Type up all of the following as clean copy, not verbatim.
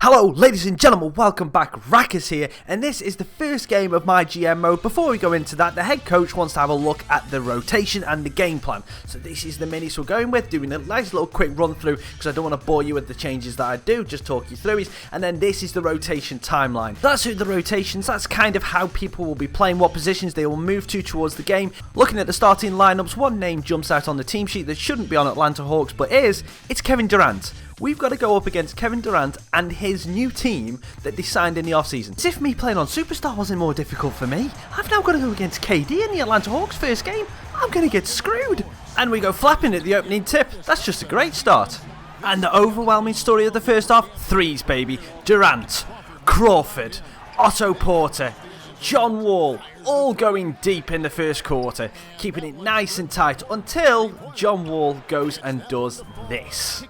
Hello ladies and gentlemen, welcome back. Raccas here, and this is the first game of my GM mode. Before we go into that, the head coach wants to have a look at the rotation and the game plan. So this is the minutes we're going with, doing a nice little quick run through because I don't want to bore you with the changes that I do, just talk you through it. And then this is the rotation timeline. That's who the rotations, that's kind of how people will be playing, what positions they will move to towards the game. Looking at the starting lineups, one name jumps out on the team sheet that shouldn't be on Atlanta Hawks but is, it's Kevin Durant. We've got to go up against Kevin Durant and his new team that they signed in the offseason. As if me playing on Superstar wasn't more difficult for me. I've now got to go against KD in the Atlanta Hawks first game. I'm going to get screwed. And we go flapping at the opening tip. That's just a great start. And the overwhelming story of the first half, threes baby. Durant, Crawford, Otto Porter, John Wall, all going deep in the first quarter, keeping it nice and tight until John Wall goes and does this.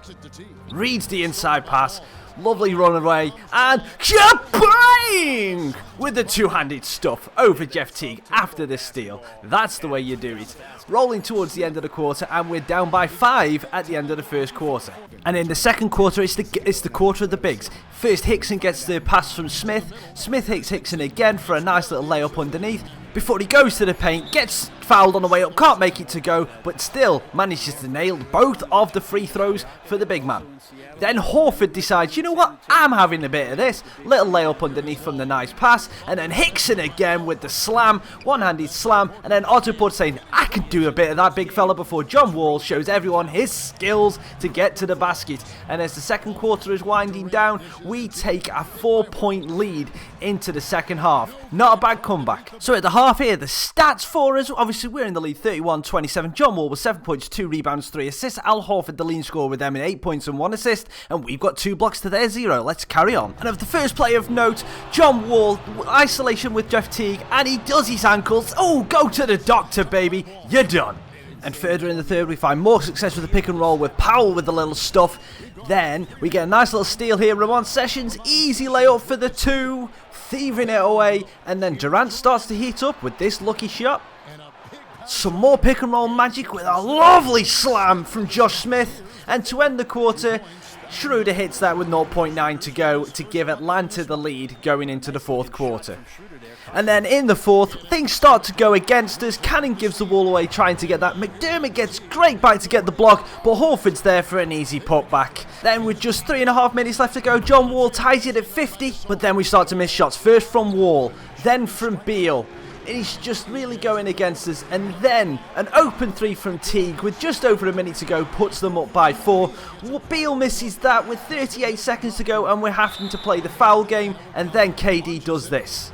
Reads the inside pass, lovely run away, and kabang! With the two-handed stuff over Jeff Teague after the steal. That's the way you do it. Rolling towards the end of the quarter, and we're down by 5 at the end of the first quarter. And in the second quarter, it's the quarter of the bigs. First, Hickson gets the pass from Smith. Smith hits Hickson again for a nice little layup underneath. Before he goes to the paint, gets fouled on the way up, can't make it to go, but still manages to nail both of the free throws for the big man. Then Horford decides, you know what, I'm having a bit of this. Little layup underneath from the nice pass, and then Hickson again with the slam, one-handed slam, and then Otto Porter saying, I can do a bit of that big fella before John Wall shows everyone his skills to get to the basket. And as the second quarter is winding down, we take a 4-point lead into the second half. Not a bad comeback. So at the half here, the stats for us, obviously we're in the lead 31-27. John Wall with 7 points, 2 rebounds, 3 assists. Al Horford the lead scorer with them in 8 points and 1 assist. And we've got 2 blocks to their 0. Let's carry on. And of the first play of note, John Wall, isolation with Jeff Teague, and he does his ankles. Oh, go to the doctor, baby. You're done. And further in the third, we find more success with the pick and roll with Powell with the little stuff. Then we get a nice little steal here. Ramon Sessions, easy layup for the 2, thieving it away. And then Durant starts to heat up with this lucky shot. Some more pick and roll magic with a lovely slam from Josh Smith. And to end the quarter, Schroeder hits that with 0.9 to go to give Atlanta the lead going into the fourth quarter. And then in the fourth, things start to go against us. Cannon gives the ball away trying to get that. McDermott gets great bite to get the block, but Horford's there for an easy putback. Then with just 3.5 minutes left to go, John Wall ties it at 50, but then we start to miss shots. First from Wall, then from Beal. He's just really going against us, and then an open 3 from Teague with just over a minute to go puts them up by 4. Beal misses that with 38 seconds to go, and we're having to play the foul game, and then KD does this.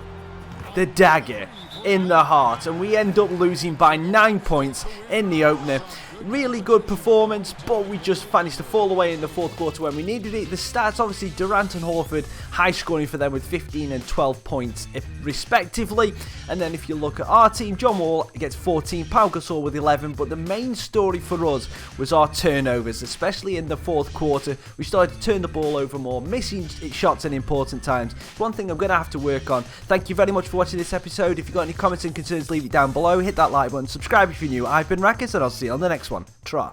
The dagger in the heart, and we end up losing by 9 points in the opener. Really good performance, but we just managed to fall away in the fourth quarter when we needed it. The stats, obviously, Durant and Horford, high scoring for them with 15 and 12 points respectively. And then if you look at our team, John Wall gets 14, Pau Gasol with 11. But the main story for us was our turnovers, especially in the fourth quarter. We started to turn the ball over more, missing shots in important times. It's one thing I'm going to have to work on. Thank you very much for watching this episode. If you've got any comments and concerns, leave it down below. Hit that like button, subscribe if you're new. I've been Raccas, and I'll see you on the next one. Tra.